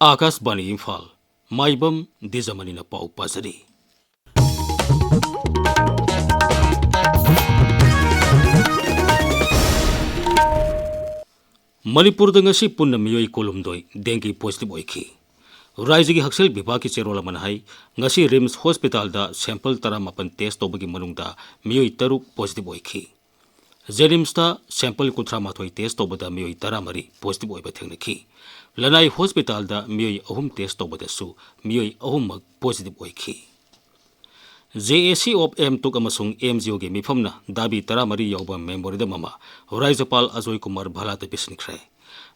आकाशवाणी इम्फाल माइबम दीजमनी पाउ पाजरी। Manipur ngasi punna miyoi kolumdoi dengue positive oikhi राज्य की हक्सेल विभाग की चेरोल मनहाई ngasi रिम्स हॉस्पिटल दा सैंपल 18 टेस्ट तौबगी मनुंगदा मियोई 3 पॉजिटिव ओइखि जेनिम्स दा सैंपल 38 टेस्ट तौबदा मियोई 13 पॉजिटिव ओइबा थेंगनखि लनाई हॉस्पिटल दा मियोई 3 टेस्ट तौबदसु मियोई 3 पॉजिटिव ओइखि JAC of M2 अमसुंग MGO के मिफमना दाबी 13 यावबा मेमोरियम ममा राज्यपाल अजय कुमार भलात बिसनख्रे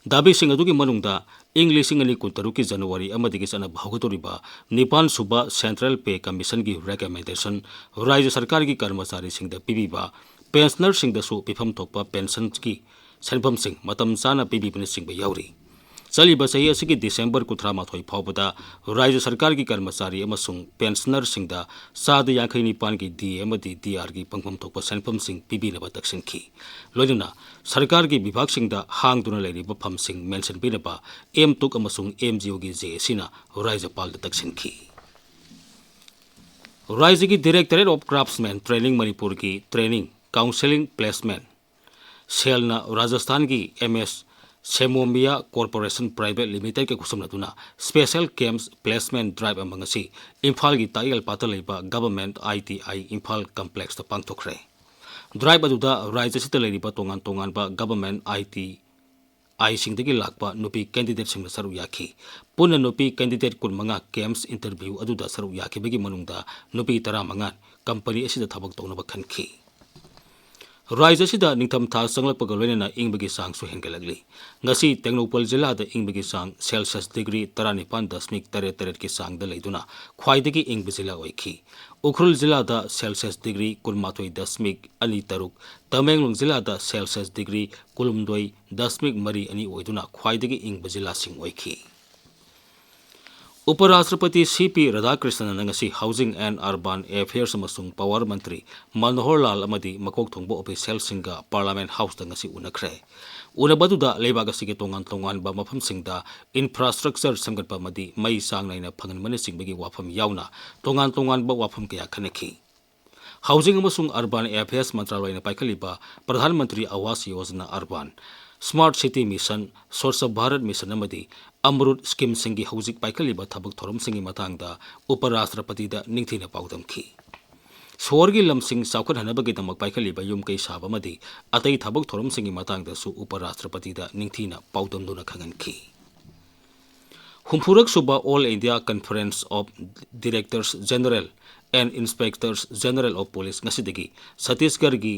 दाबी सिंह अदुगी मनुंगदा इंग लिसिंग अनि कुंतरु की जनवरी अमदिगी सना भागतोरिबा 9 सुबा सेंट्रल पे कमीशन की रेकमेंडेशन राज्य सरकार की कर्मचारी सिंह पीबीबा पेंशनर सिंह दसु पिफम थोकपा पेंशन की सेनफम सिंह मतम चाना पीबीबने सिंह यावरी चलिबा सही असगी दिसंबर 18 फाउबदा राज्य सरकार की कर्मचारी अमसुंग पेंशनर सिंह साद 59 की डी एमदी डीआर की पंगफम थोकपा सेनफम सिंह पीबीनबा तक्सिनखि लोइना सरकार की विभाग सिंह हांगदुना लेरिबा फम सिंह मेंशन बिनबा M2 अमसुंग MGO की JAC ना राज्यपाल तक्सिनखि राज्य की directorate of craftsmen training Manipur की ट्रेनिंग काउंसलिंग प्लेसमेंट सेल ना राजस्थान की MS सेमोमिया कॉर्पोरेशन प्राइवेट लिमिटेड के खुसमनदुना स्पेशल कैंप्स प्लेसमेंट ड्राइव अमंगसी इम्फाल की ताइल पाता लेबा गवर्नमेंट ITI इम्फाल कॉम्प्लेक्स पांगथोखरे ड्राइव अदुदा राज्य सित लेरिबा तोंगान तोंगानबा गवर्नमेंट ITI सिंगदगी लाकपा नुपी कैंडिडेट सिंग सरू याखी पुन नुपी कैंडिडेट 15 कैंप्स इंटरव्यू अदुदा सरू याखीबगी मनुंगदा नुपी 15 कंपनी असिदा थबक तौनबा खनखी राज्य सिदा निंगथम था संगलपगा लोइना इंगबगी सांगसु हेंगलगली ngasi टेक्नोपल जिला दा इंगबगी सांग सेल्सियस डिग्री 19.8 की सांग दा लेदुना ख्वाइदगी इंगब जिला ओइखी उखरुल जिला दा सेल्सियस डिग्री 19.23 तमेंगलोंग जिला दा सेल्सियस डिग्री 19.3 अनि ओइदुना ख्वाइदगी इंगब जिला सिंग ओइखी उपराष्ट्रपति CP Radhakrishnan ngasi housing and urban affairs अमसुंग पावर मंत्री मनोहर लाल अमदी मकोक थोंगबो ऑफिशियल सिंगा पार्लियामेंट हाउस दा ngasi उनखरे उनबदुदा लेबाग सिगे तोंगान तोंगान बा मफम सिंगदा इंफ्रास्ट्रक्चर संगतपा मदी मई सांग नाइना फंगन मने सिंगबगी वाफम यावना तोंगान तोंगान बा वाफम कया खनखी हाउसिंग अमसुंग अर्बन अफेयर्स मंत्रालयना पाइखलिबा प्रधानमंत्री Awas Yojana urban smart city mission स्वच्छ भारत मिशन अमदी अमृत स्कीम सिंगी हौजिक पाइखलिबा थबक थोरम सिंगी मतांगदा उपराष्ट्रपति दा निंगथिना पाउदमखी सोरगी लमसिंग साउखन हनबगी दमक पाइखलिबा युमकै साब अमदी अतै थबक थोरम सिंगी मतांगदा सु उपराष्ट्रपति दा निंगथिना पाउदमदुना खंगनखी हुमफुरक सुबा all India conference of directors general and inspectors general of police ngasiदगी छत्तीसगढ़ की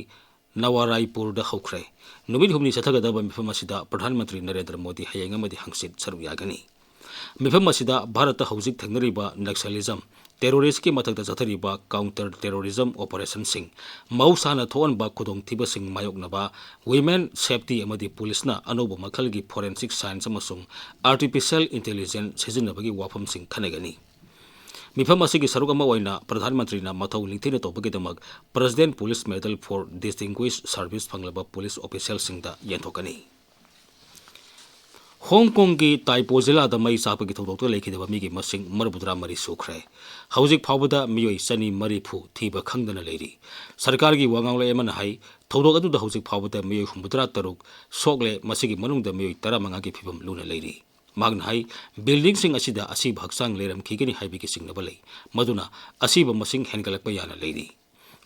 नवारायपुर दा हौख्रे नुमित हुमनी सथगदबा मिफम असिदा प्रधानमंत्री नरेंद्र मोदी हयेंग अमदी हंगसित सरू यागनी मिफम असिदा भारत हौजिक थंगनरिबा नक्सलिज्म टेरोरिस्ट की मथकता चथरिबा काउंटर टेरोरिज्म ऑपरेशन सिंह मौसाना थोनबा खुदोंग थिबा सिंह मायोकनबा वुमेन सेफ्टी अमदी पुलिसना अनोब मखल की फोरेंसिक साइंस अमसुंग आर्टिफिशियल इंटेलिजेंस सिजनबगी वाफम सिंह खनेगनी मिफम असिगी सरुक अमा ओइना प्रधानमंत्री ना मथौ लिंथिना तोबगीदमक president police medal for distinguish service फंगलबा पुलिस ऑफिशियल सिंगदा येंथोकनी हांगकांग की ताइपो जिला दा मई सापगी थौदोक्तो लेखिदबा मिगी मसिंग मरबुद्रा मरी सुखरे हौजिक फावबदा मियोई सनी मरीफु थीबा खंगदना लेरी सरकार की वांगांगले एमन हाई थौदोक अदुदा हौजिक फावबदा मियोई 83 सोकले मसिगी मनुंगदा मियोई 15 की फिबम लुना लेरी मागनाई बिल्डिंग सिंग असिदा असिब हक्सांग लेरम खिगनी हाइबिगी सिंगनबा लई मदुना असिब मसिंग हेनगलकपा याना लेरी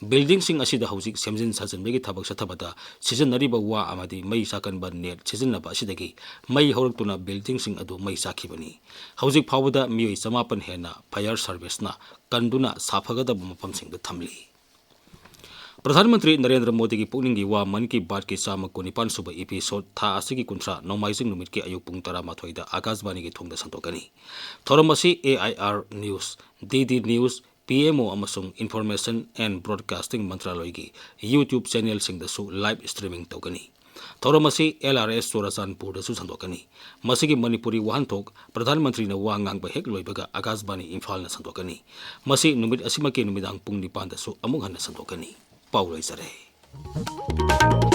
बिल्डिंग सिंग असिदा हौजिक सेमजिन साजनबेगी थबक सथबदा सिजनरिबा वा अमदी मई साकनबा नेट सिजननबा असिदगी मई हौरक्तुना बिल्डिंग सिंग अदु मई साखिबनी हौजिक फावबदा मियोई 9 हेना फायर सर्विसना कंदुना साफगदब मफम सिंग थमली प्रधानमंत्री नरेंद्र मोदी की पुनिंग की वा मन की बात की 19 सुब एपिसोड था असिगी कुंत्रा नौमाइजिंग नुमित की अयुक पुंग 13 आकाशवाणी की थोंगदा संतोकनी थोरम असी AIR news DD news PMO अमसुंग इंफॉर्मेशन एंड ब्रॉडकास्टिंग मंत्रालय की यूट्यूब चैनल सिंगदसु लाइव स्ट्रीमिंग तौगनी थोरम असी LRS चोराचानपुर दसु संतोकनी मसिगी मणिपुरी वाहनथोक प्रधानमंत्री न वा ngang हेक लोइबगा आकाशवाणी इम्फाल न संतोकनी मसि नुमित असिमके नुमिदांग पुंग 9 दसु अमुक हन संतोकनी पाउलाई सरे।